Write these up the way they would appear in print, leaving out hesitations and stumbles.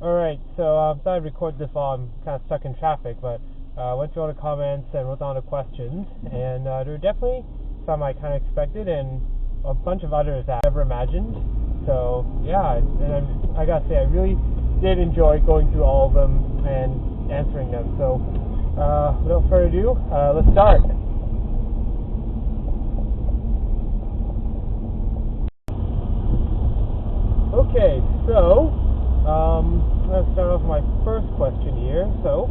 Alright, so I thought I'd record this while I'm kind of stuck in traffic, but went through all the comments and wrote down the questions, and there were definitely some I kind of expected and a bunch of others that I never imagined. So yeah, and I gotta say, I really did enjoy going through all of them and answering them. So without further ado, let's start. Okay, so I'm going to start off with my first question here. So,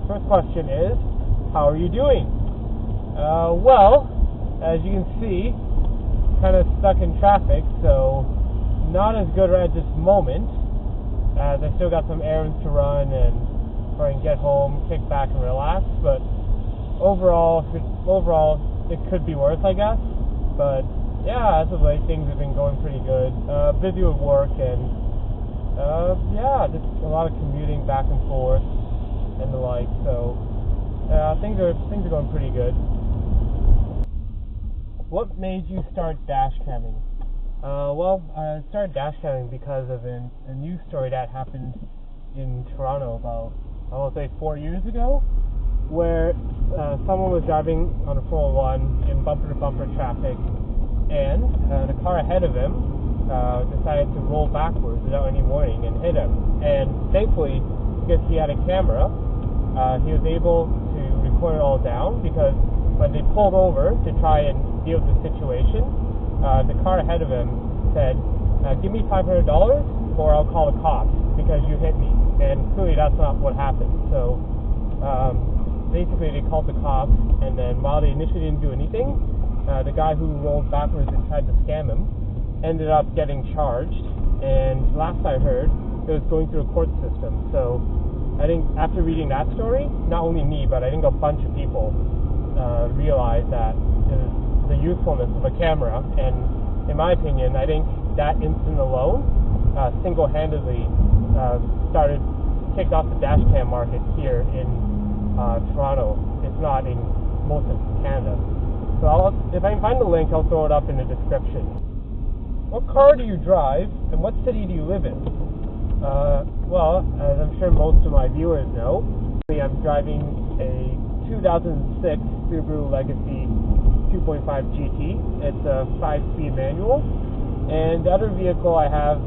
first question is, how are you doing? Well, as you can see, kind of stuck in traffic, so not as good right at this moment, as I still got some errands to run and try and get home, kick back and relax, but overall it could be worse, I guess. But yeah, as of late, things have been going pretty good. Busy with work and yeah, just a lot of commuting back and forth and the like. So things are going pretty good. What made you start dashcamming? Well, I started dashcamming because of a news story that happened in Toronto about, I want to say 4 years ago, where someone was driving on a 401 in bumper-to-bumper traffic, and the car ahead of him decided to roll backwards without any warning and hit him. And thankfully, because he had a camera, he was able to record it all down, because when they pulled over to try and deal with the situation, the car ahead of him said, give me $500 or I'll call the cops because you hit me. And clearly that's not what happened. So basically they called the cops, and then while they initially didn't do anything, the guy who rolled backwards and tried to scam him ended up getting charged, and last I heard, it was going through a court system. So I think after reading that story, not only me, but I think a bunch of people realized that the usefulness of a camera, and in my opinion, I think that incident alone single-handedly kicked off the dashcam market here in Toronto, if not in most of Canada. So if I can find the link, I'll throw it up in the description. What car do you drive, and what city do you live in? Well, as I'm sure most of my viewers know, I'm driving a 2006 Subaru Legacy 2.5 GT. It's a 5-speed manual, and the other vehicle I have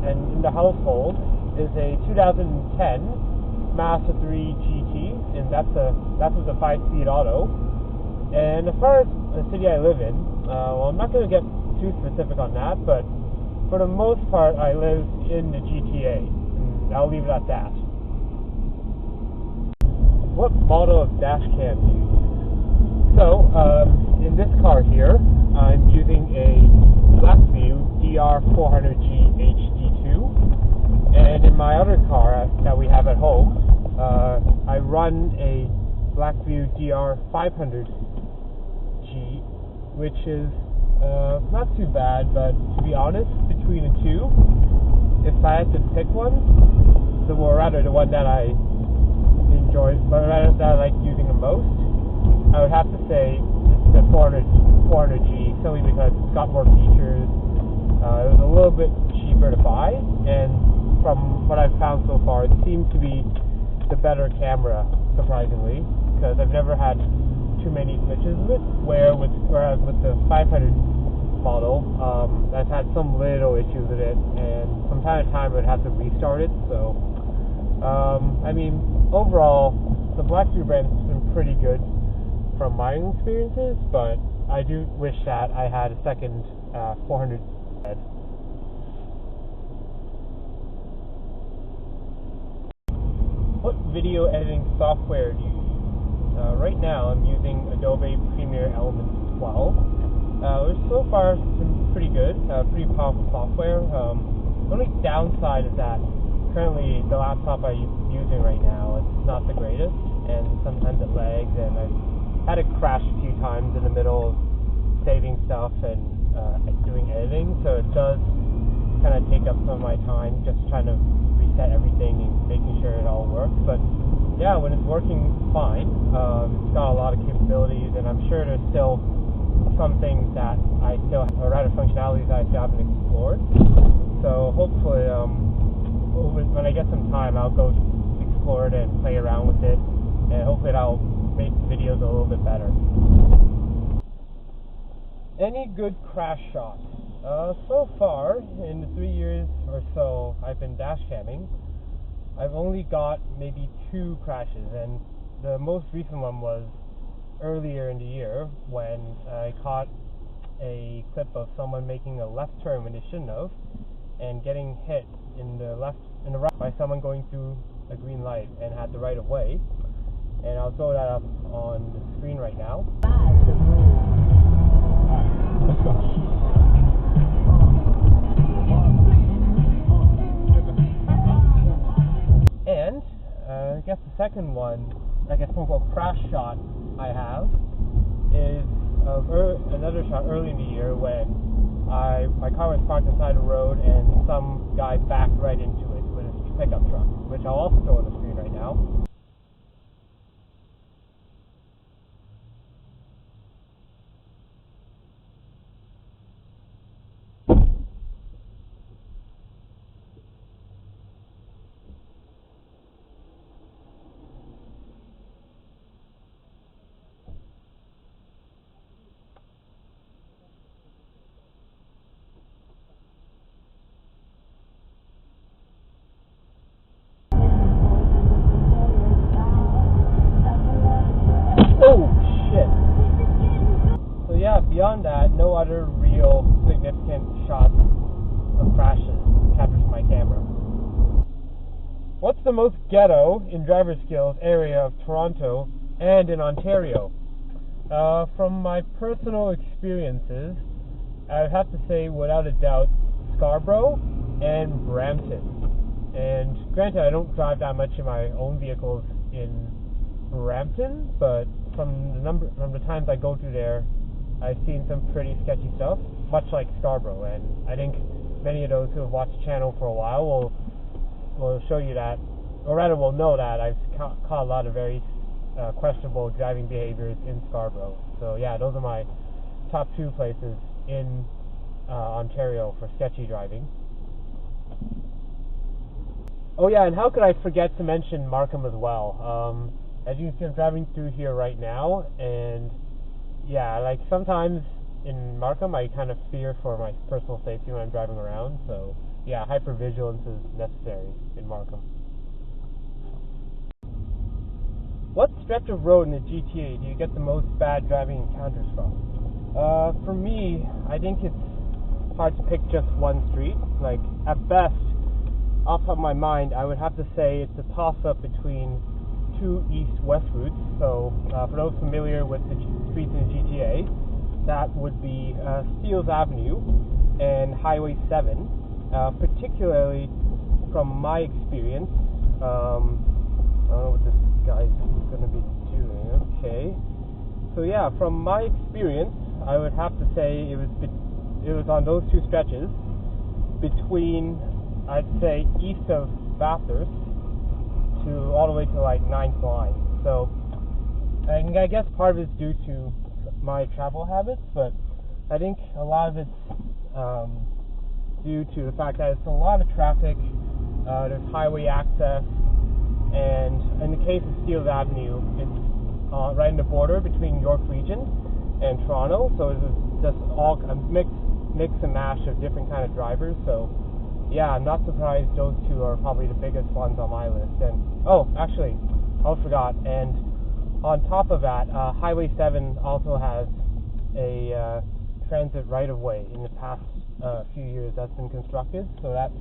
in the household is a 2010 Mazda 3 GT, and that's with a 5-speed auto. And as far as the city I live in, well, I'm not going to get too specific on that, but for the most part, I live in the GTA, and I'll leave it at that. What model of dashcam do you use? So, in this car here, I'm using a Blackview DR400G HD2, and in my other car that we have at home, I run a Blackview DR500G, which is not too bad, but to be honest, between the two, if I had to pick one, the one that I enjoy, but that I like using the most, I would have to say the 400G, simply because it's got more features. It was a little bit cheaper to buy, and from what I've found so far, it seems to be the better camera, surprisingly, because I've never had too many glitches with it, whereas with the 500 model, I've had some little issues with it, and from time to time I would have to restart it. So I mean, overall, the Blackview brand has been pretty good from my experiences, but I do wish that I had a second 400 head. What video editing software do you use? Right now I'm using Adobe Premiere Elements 12, which so far has been pretty good, pretty powerful software. The only downside is that currently the laptop I'm using right now, it's not the greatest, and sometimes it lags, and I've had it crash a few times in the middle of saving stuff and doing editing, so it does kind of take up some of my time just trying to reset everything and making sure it all works. But yeah, when it's working fine, it's got a lot of capabilities, and I'm sure there's still some things that or rather functionalities I still haven't explored. So hopefully when I get some time, I'll go explore it and play around with it, and hopefully that'll make the videos a little bit better. Any good crash shots? So far, in the 3 years or so I've been dashcamming, I've only got maybe 2 crashes, and the most recent one was earlier in the year when I caught a clip of someone making a left turn when they shouldn't have, and getting hit in the right by someone going through a green light and had the right of way. And I'll throw that up on the screen right now. And I guess the second one, I guess quote unquote crash shot I have is another shot early in the year when my car was parked on the side of the road and some guy backed right into it with his pickup truck, which I'll also throw on the screen right now. Oh, shit. So yeah, beyond that, no other real significant shots of crashes captured from my camera. What's the most ghetto in driver skills area of Toronto and in Ontario? From my personal experiences, I would have to say without a doubt Scarborough and Brampton. And granted, I don't drive that much in my own vehicles in Brampton, but from the times I go through there, I've seen some pretty sketchy stuff, much like Scarborough, and I think many of those who have watched the channel for a while will show you that, or rather will know that I've caught a lot of very questionable driving behaviors in Scarborough. So yeah, those are my top 2 places in Ontario for sketchy driving. Oh yeah, and how could I forget to mention Markham as well? As you can see, I'm driving through here right now, and yeah, like sometimes in Markham I kind of fear for my personal safety when I'm driving around, so yeah, hypervigilance is necessary in Markham. What stretch of road in the GTA do you get the most bad driving encounters from? For me, I think it's hard to pick just one street. Like, at best, off the top of my mind, I would have to say it's a toss-up between 2 east-west routes. So, for those familiar with the streets in the GTA, that would be Steeles Avenue and Highway 7. Particularly from my experience, I don't know what this guy's going to be doing. Okay, so yeah, from my experience, I would have to say it was on those 2 stretches between, I'd say, east of Bathurst to all the way to like 9th line. So I guess part of it's due to my travel habits, but I think a lot of it's due to the fact that it's a lot of traffic, there's highway access, and in the case of Steeles Avenue, it's right in the border between York Region and Toronto, so it's just all a mix and mash of different kind of drivers. So yeah, I'm not surprised those 2 are probably the biggest ones on my list. And oh, actually, I forgot, and on top of that, Highway 7 also has a transit right-of-way in the past few years that's been constructed, so that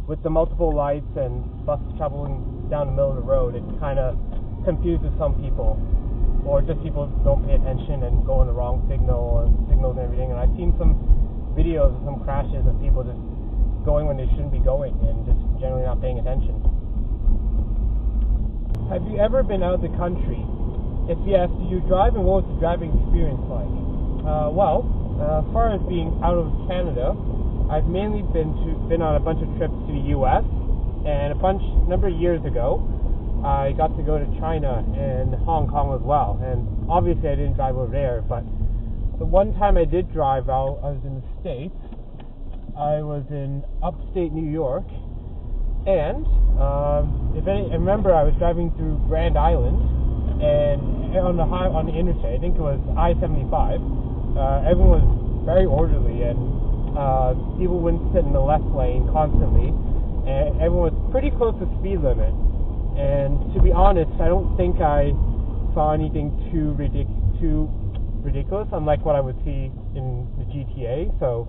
with the multiple lights and buses traveling down the middle of the road, it kind of confuses some people, or just people don't pay attention and go on the wrong signals and everything. And I've seen some videos of some crashes of people just going when they shouldn't be going and just generally not paying attention. Have you ever been out of the country? If yes, did you drive, and what was the driving experience like? As far as being out of Canada, I've mainly been on a bunch of trips to the U.S., and a number of years ago, I got to go to China and Hong Kong as well. And obviously, I didn't drive over there, but the one time I did drive out, I was in the States. I was in upstate New York, And I remember I was driving through Grand Island, and on the interstate, I think it was I-75. Everyone was very orderly, and people wouldn't sit in the left lane constantly, and everyone was pretty close to speed limit. And to be honest, I don't think I saw anything too ridiculous, unlike what I would see in the GTA. So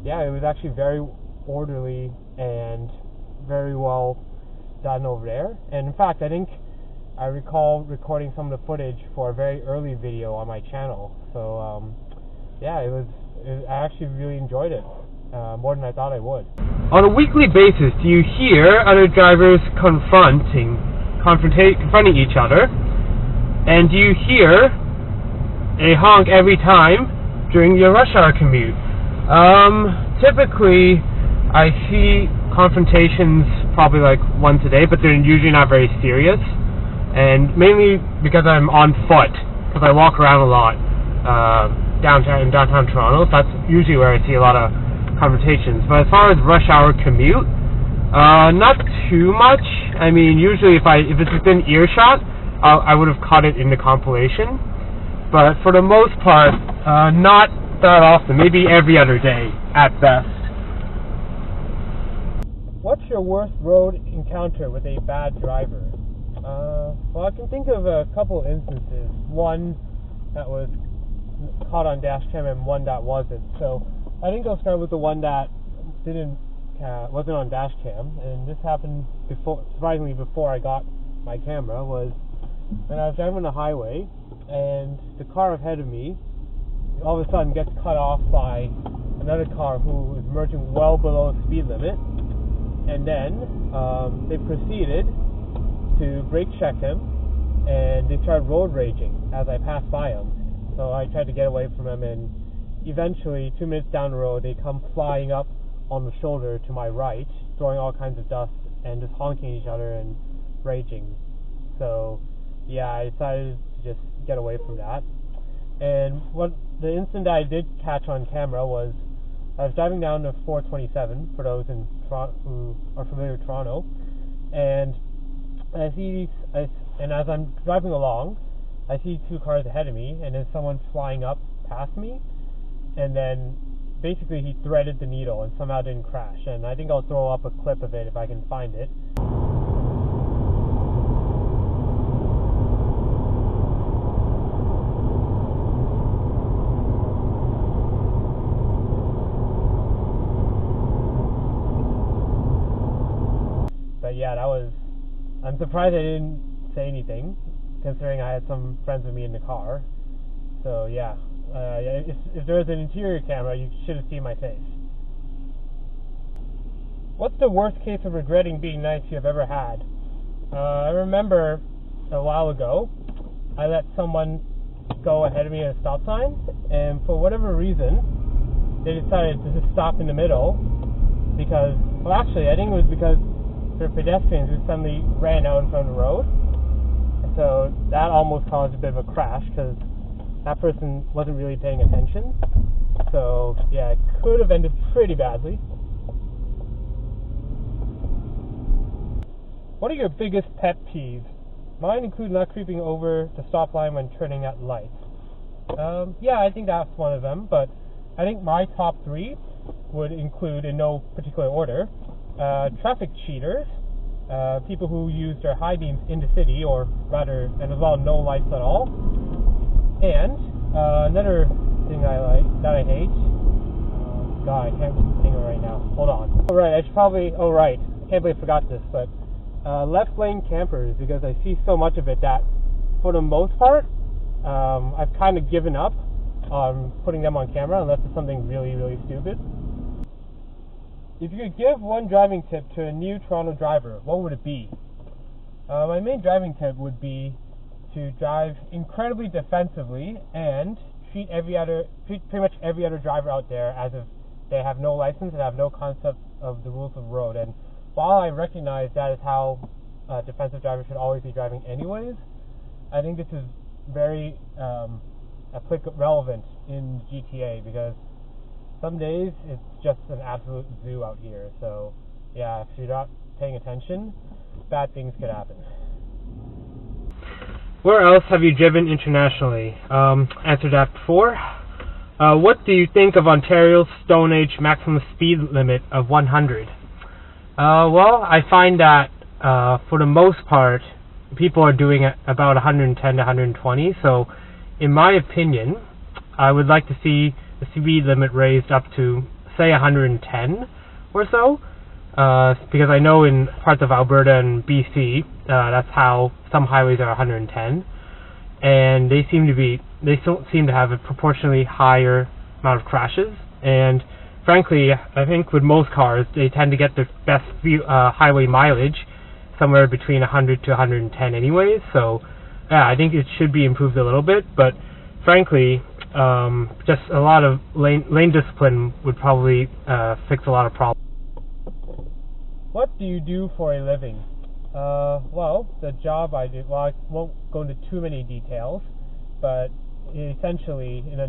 yeah, it was actually very orderly and very well done over there. And in fact, I think I recall recording some of the footage for a very early video on my channel. So yeah, I actually really enjoyed it, more than I thought I would. On a weekly basis, do you hear other drivers confronting each other? And do you hear a honk every time during your rush hour commute? Typically, I see confrontations probably like once a day, but they're usually not very serious. And mainly because I'm on foot, because I walk around a lot in downtown Toronto. So that's usually where I see a lot of confrontations. But as far as rush hour commute, not too much. I mean, usually if it's within earshot, I would have caught it in the compilation. But for the most part, not that often. Maybe every other day at best. What's your worst road encounter with a bad driver? Well, I can think of a couple instances. One that was caught on Dashcam and one that wasn't. So I think I'll start with the one that wasn't on Dashcam, and this happened surprisingly before I got my camera. Was when I was driving on the highway, and the car ahead of me all of a sudden gets cut off by another car who was merging well below the speed limit, and then they proceeded to brake check him, and they started road raging as I passed by him. So I tried to get away from him, and eventually 2 minutes down the road they come flying up on the shoulder to my right, throwing all kinds of dust and just honking each other and raging. So yeah, I decided to just get away from that. And what the incident that I did catch on camera was I was driving down to 427, for those in who are familiar with Toronto, and as I'm driving along, I see two cars ahead of me, and then someone flying up past me, and then basically he threaded the needle and somehow didn't crash. And I think I'll throw up a clip of it if I can find it. But yeah, I'm surprised I didn't say anything, considering I had some friends with me in the car. So yeah, if there was an interior camera, you should have seen my face. What's the worst case of regretting being nice you have ever had? I remember a while ago, I let someone go ahead of me at a stop sign, and for whatever reason, they decided to just stop in the middle because, well actually, I think it was because there were pedestrians who suddenly ran out in front of the road. So that almost caused a bit of a crash because that person wasn't really paying attention. So yeah, it could have ended pretty badly. What are your biggest pet peeves? Mine include not creeping over the stop line when turning at lights. Yeah, I think that's one of them, but I think my top three would include, in no particular order, traffic cheaters, people who use their high beams in the city, and as well no lights at all. And another thing that I hate. God, I can't think of it right now. Hold on. I can't believe I forgot this, but left lane campers, because I see so much of it that, for the most part, I've kind of given up on putting them on camera unless it's something really, really stupid. If you could give one driving tip to a new Toronto driver, what would it be? My main driving tip would be to drive incredibly defensively and treat pretty much every other driver out there as if they have no license and have no concept of the rules of the road. And while I recognize that is how defensive drivers should always be driving anyways, I think this is very relevant in GTA, because some days it's just an absolute zoo out here. So yeah, if you're not paying attention, bad things could happen. Where else have you driven internationally? Answered that before. What do you think of Ontario's Stone Age maximum speed limit of 100? Well, I find that for the most part, people are doing it about 110 to 120. So, in my opinion, I would like to see the speed limit raised up to, say, 110 or so. Because I know in parts of Alberta and BC, that's how some highways are 110, and they still seem to have a proportionally higher amount of crashes. And frankly, I think with most cars, they tend to get their best highway mileage somewhere between 100 to 110 anyways. So yeah, I think it should be improved a little bit, but frankly, just a lot of lane discipline would probably fix a lot of problems. What do you do for a living? Well, the job I do, well, I won't go into too many details, but essentially, in a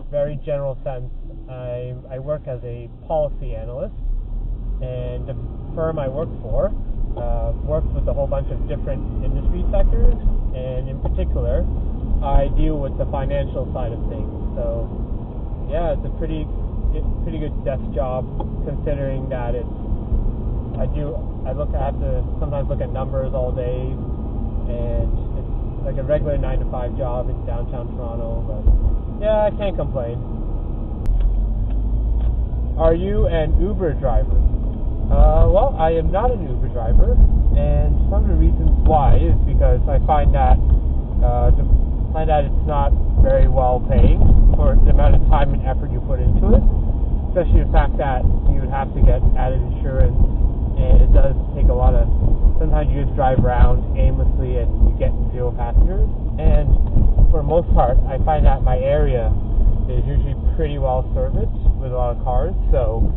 very general sense, I work as a policy analyst, and the firm I work for works with a whole bunch of different industry sectors, and in particular, I deal with the financial side of things. So, yeah, it's a pretty good desk job, considering that I have to sometimes look at numbers all day, and it's like a regular 9-to-5 job in downtown Toronto, but yeah, I can't complain. Are you an Uber driver? Well, I am not an Uber driver, and some of the reasons why is because I find that it's not very well paying for the amount of time and effort you put into it, especially the fact that you would have to get added insurance. And it does take a lot of, sometimes you just drive around aimlessly and you get 0 passengers. And for the most part, I find that my area is usually pretty well serviced with a lot of cars. So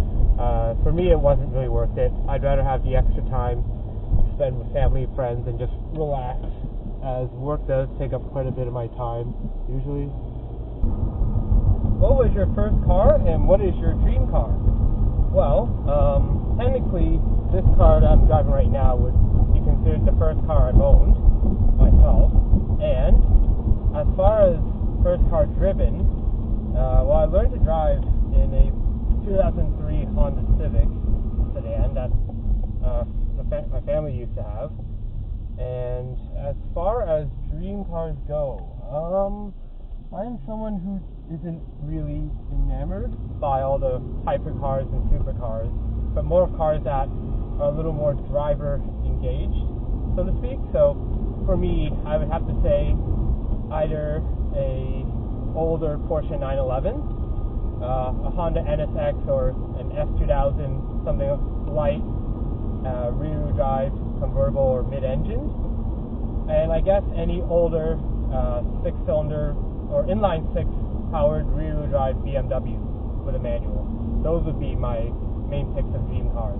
for me, it wasn't really worth it. I'd rather have the extra time to spend with family and friends and just relax, as work does take up quite a bit of my time, usually. What was your first car and what is your dream car? Well, technically, this car that I'm driving right now would be considered the first car I've owned myself. And as far as first car driven, well, I learned to drive in a 2003 Honda Civic sedan that my family used to have. And as far as dream cars go, I am someone who isn't really enamored by all the hypercars and supercars, but more cars that are a little more driver engaged, so to speak. So for me, I would have to say either a older Porsche 911, a Honda NSX, or an S2000, something light, rear-wheel drive, convertible, or mid-engine. And I guess any older 6-cylinder or inline-six powered rear-wheel drive BMW with a manual. Those would be my main picks of dream cars.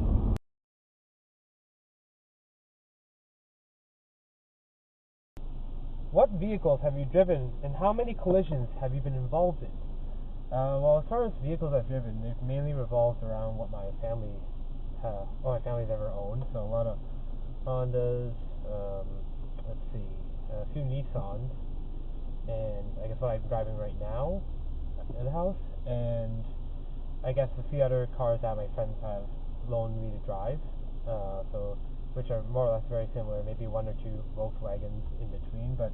What vehicles have you driven, and how many collisions have you been involved in? Well, as far as vehicles I've driven, they've mainly revolved around what my family's ever owned. So a lot of Hondas, a few Nissans, and I guess what I'm driving right now in the house, and I guess a few other cars that my friends have loaned me to drive, which are more or less very similar, maybe 1 or 2 Volkswagens in between. But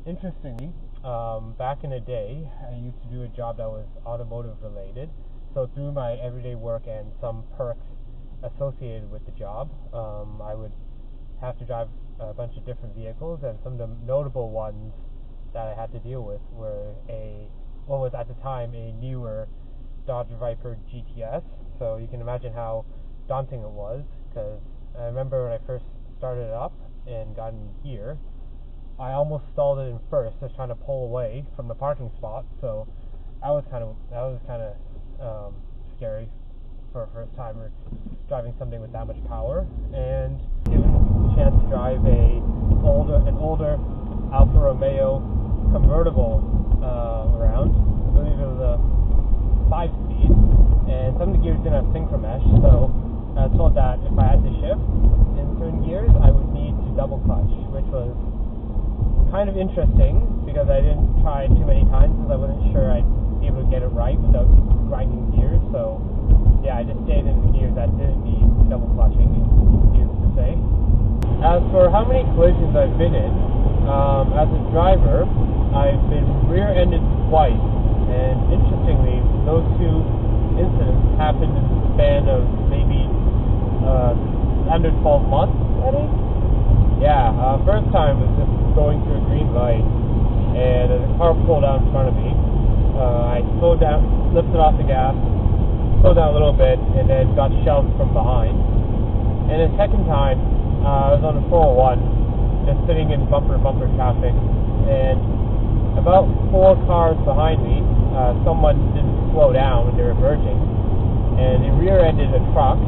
interestingly, back in the day, I used to do a job that was automotive related, so through my everyday work and some perks associated with the job, I would have to drive a bunch of different vehicles, and some of the notable ones that I had to deal with were what was at the time a newer Dodge Viper GTS. So you can imagine how daunting it was, because I remember when I first started it up and got in gear, I almost stalled it in first, just trying to pull away from the parking spot. So that was kind of scary for a first timer driving something with that much power. And given the chance to drive an older Alfa Romeo convertible around, I believe it was a 5-speed, and some of the gears didn't have synchromesh, so told that if I had to shift in certain gears, I would need to double clutch, which was kind of interesting because I didn't try it too many times because I wasn't sure I'd be able to get it right without grinding gears. So yeah, I just stayed in the gears that didn't need double clutching, needless to say. As for how many collisions I've been in, as a driver, I've been rear-ended twice, and interestingly, those two incidents happened in the span of maybe under 12 months, I think. Yeah, first time was just going through a green light, and a car pulled out in front of me. I slowed down, lifted off the gas, slowed down a little bit, and then got shoved from behind. And the second time, I was on the 401, just sitting in bumper-to-bumper traffic, and about 4 cars behind me, someone didn't slow down when they were merging, and they rear-ended a truck,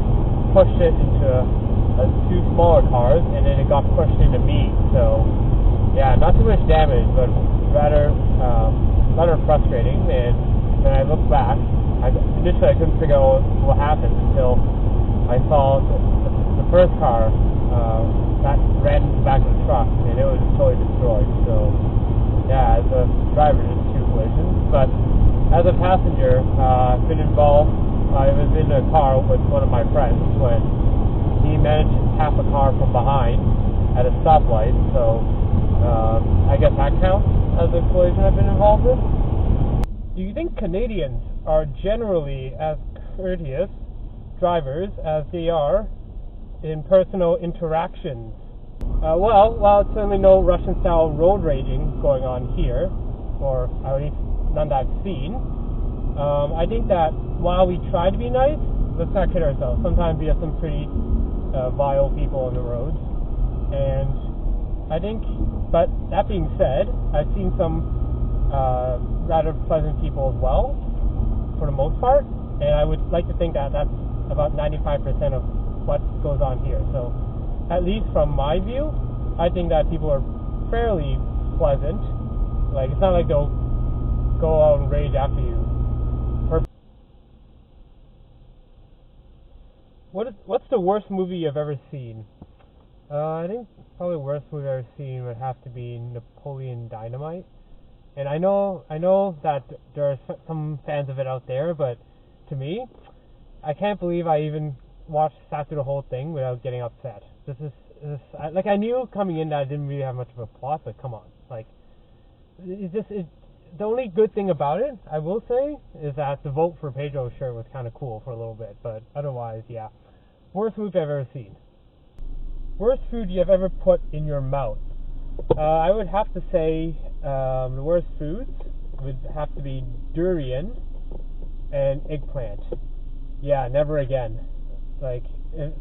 pushed it into 2 smaller cars, and then it got pushed into me. So, yeah, not too much damage, but rather frustrating. And when I looked back, initially I couldn't figure out what happened until I saw the first car that ran into the back of the truck, and it was totally destroyed. So, yeah, as a driver, just 2 collisions. But as a passenger, I've been involved. I was in a car with one of my friends when he managed to tap a car from behind at a stoplight. So, I guess that counts as a collision I've been involved with. Do you think Canadians are generally as courteous drivers as they are in personal interactions? Well, while it's certainly no Russian-style road raging going on here, or at least none that I've seen, I think that while we try to be nice, let's not kid ourselves. Sometimes we have some pretty vile people on the roads, and I think, but that being said, I've seen some rather pleasant people as well, for the most part, and I would like to think that that's about 95% of what goes on here. So, at least from my view, I think that people are fairly pleasant. Like, it's not like they'll go out and rage after you. What's the worst movie you've ever seen? I think probably the worst movie I've ever seen would have to be Napoleon Dynamite. And I know that there are some fans of it out there, but to me, I can't believe I even sat through the whole thing without getting upset. I knew coming in that I didn't really have much of a plot, but come on, the only good thing about it, I will say, is that the vote for Pedro's shirt was kind of cool for a little bit, but otherwise, yeah. Worst movie I've ever seen. Worst food you have ever put in your mouth. I would have to say the worst foods would have to be durian and eggplant. Yeah, never again. Like,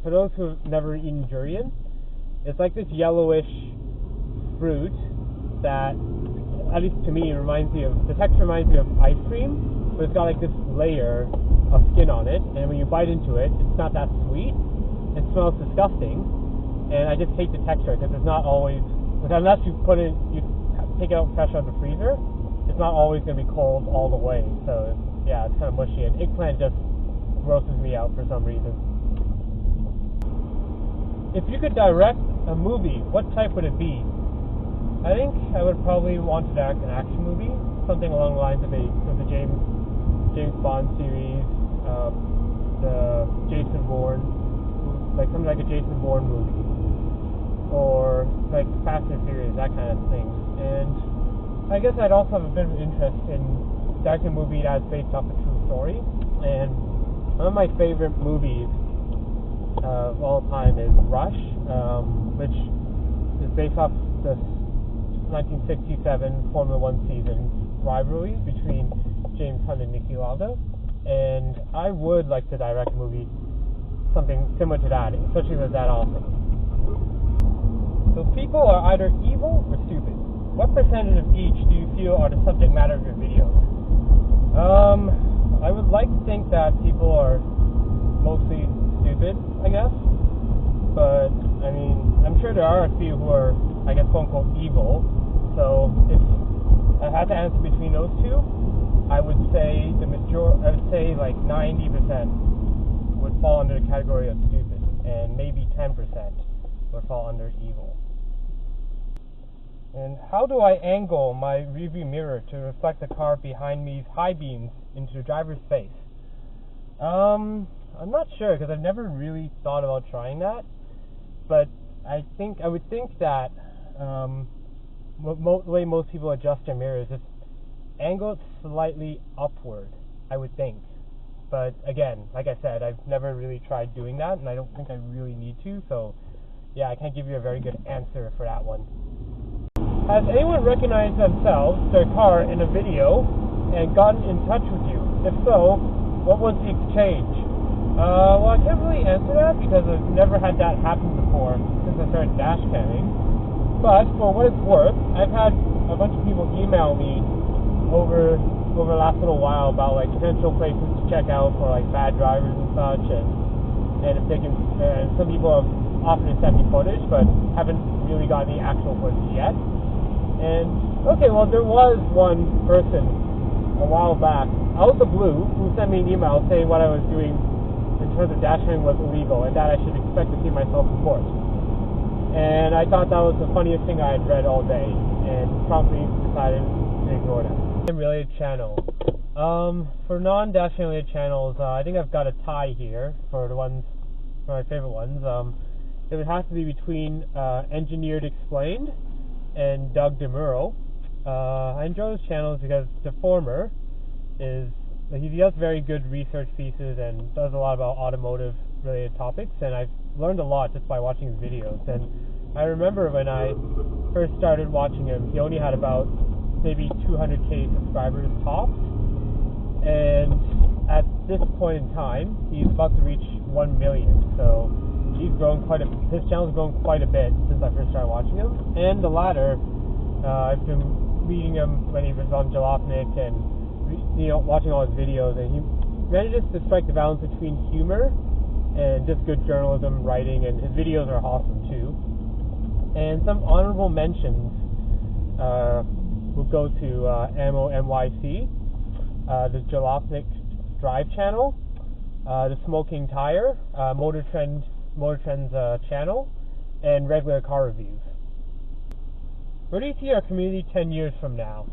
for those who have never eaten durian, it's like this yellowish fruit that, at least to me, the texture reminds me of ice cream, but it's got like this layer of skin on it, and when you bite into it, it's not that sweet. It smells disgusting, and I just hate the texture because it's not always, unless you take it out fresh out of the freezer, it's not always going to be cold all the way. So yeah, it's kind of mushy, and eggplant just grosses me out for some reason. If you could direct a movie, what type would it be? I think I would probably want to direct an action movie, something along the lines of the James Bond series, the Jason Bourne, like something like a Jason Bourne movie, or like Fast and Furious, that kind of thing. And I guess I'd also have a bit of interest in directing a movie that's based off a true story. And one of my favorite movies of all time is Rush, which is based off the 1967 Formula One season rivalry between James Hunt and Niki Lauda, and I would like to direct a movie something similar to that, especially if it's that awesome. So people are either evil or stupid. What percentage of each do you feel are the subject matter of your videos? I would like to think that people are mostly stupid, I guess, but I mean, I'm sure there are a few who are, I guess, quote unquote evil. So if I had to answer between those two, I would say like 90% would fall under the category of stupid, and maybe 10% would fall under evil. And how do I angle my rearview mirror to reflect the car behind me's high beams into the driver's face? I'm not sure, because I've never really thought about trying that, but I would think that the way most people adjust their mirror is just angle it slightly upward, I would think. But again, like I said, I've never really tried doing that, and I don't think I really need to, so yeah, I can't give you a very good answer for that one. Has anyone recognized themselves, their car, in a video and gotten in touch with you? If so, what was the exchange? Well, I can't really answer that because I've never had that happen before since I started dashcamming. But for what it's worth, I've had a bunch of people email me over the last little while about like potential places to check out for like bad drivers and such, and if they can. And some people have offered to send me footage, but haven't really got any actual footage yet. And okay, well, there was one person a while back, out of the blue, who sent me an email saying what I was doing in terms of dashcamming was illegal and that I should expect to see myself in court. And I thought that was the funniest thing I had read all day, and promptly decided to ignore them. Related channel. For non-dashcam related channels, I think I've got a tie here for my favorite ones. It would have to be between Engineered Explained and Doug DeMuro. I enjoy those channels because the former is he does very good research pieces and does a lot about automotive related topics, and I've learned a lot just by watching his videos. And I remember when I first started watching him, he only had about maybe 200k subscribers tops, and at this point in time he's about to reach 1 million, so he's grown his channel's grown quite a bit since I first started watching him. And the latter, I've been reading him when he was on Jalopnik and watching all his videos, and he manages to strike the balance between humor and just good journalism writing, and his videos are awesome too. And some honorable mentions will go to Ammo NYC, the Jalopnik Drive channel, the Smoking Tire, Motor Trend's channel, and regular car reviews. Where do you see our community 10 years from now?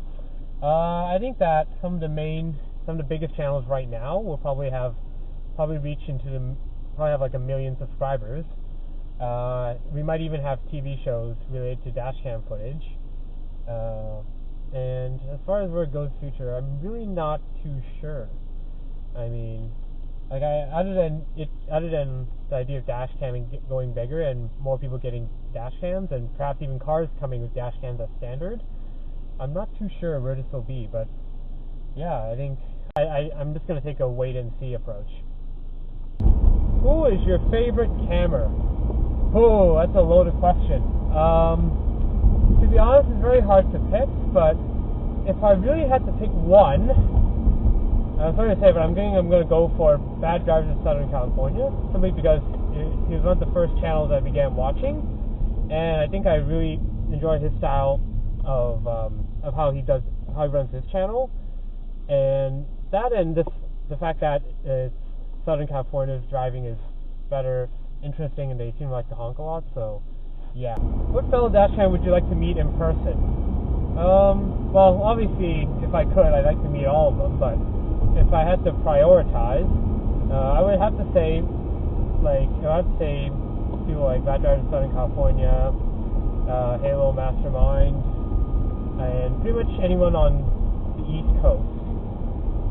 I think that some of the biggest channels right now will probably have like 1 million subscribers. We might even have TV shows related to dashcam footage. And as far as where it goes in the future, I'm really not too sure. I mean, other than the idea of dashcamming going bigger and more people getting dashcams, and perhaps even cars coming with dashcams as standard, I'm not too sure where this will be. But yeah, I think I'm just going to take a wait and see approach. Who is your favorite cammer? Oh, that's a loaded question. To be honest, it's very hard to pick, but if I really had to pick one, I'm sorry to say, but I'm going to go for Bad Drivers in Southern California, simply because he was one of the first channels I began watching, and I think I really enjoy his style of how he runs his channel, and the fact that Southern California's driving is better, interesting, and they seem to like to honk a lot. So yeah. What fellow dashcam would you like to meet in person? Well, obviously, if I could, I'd like to meet all of them, but if I had to prioritize, I would have to say people like Bad Drivers in Southern California, Halo Mastermind, and pretty much anyone on the East Coast,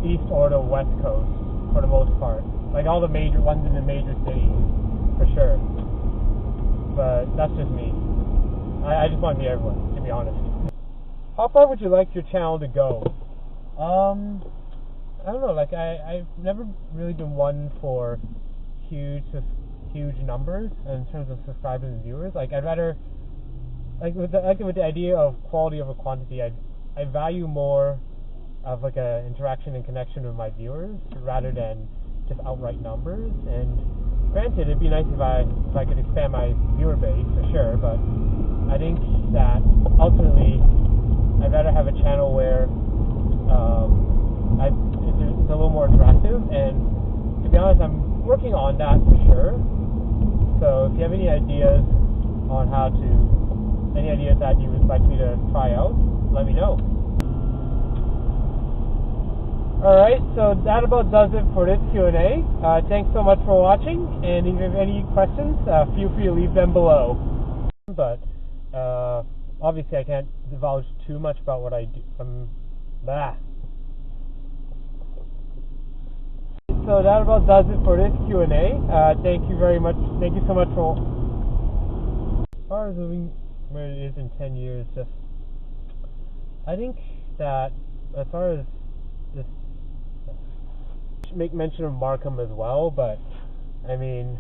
East or the West Coast, for the most part. Like all the major ones in the major cities, for sure. But that's just me. I just want to meet everyone, to be honest. How far would you like your channel to go? I don't know, I've never really been one for huge numbers in terms of subscribers and viewers. I'd rather, with the idea of quality over quantity, I value more of a interaction and connection with my viewers rather than just outright numbers. And granted, it'd be nice if I could expand my viewer base, for sure, but I think that ultimately I'd rather have a channel where it's a little more interactive, and to be honest, I'm working on that for sure. So if you have any ideas on any ideas that you would like me to try out, let me know. Alright, so that about does it for this Q&A. Thanks so much for watching, and if you have any questions, feel free to leave them below. But obviously I can't divulge too much about what I do. So that about does it for this Q&A. Thank you very much. Thank you so much for. As far as living where it is in 10 years, I think that as far as this, make mention of Markham as well, but I mean.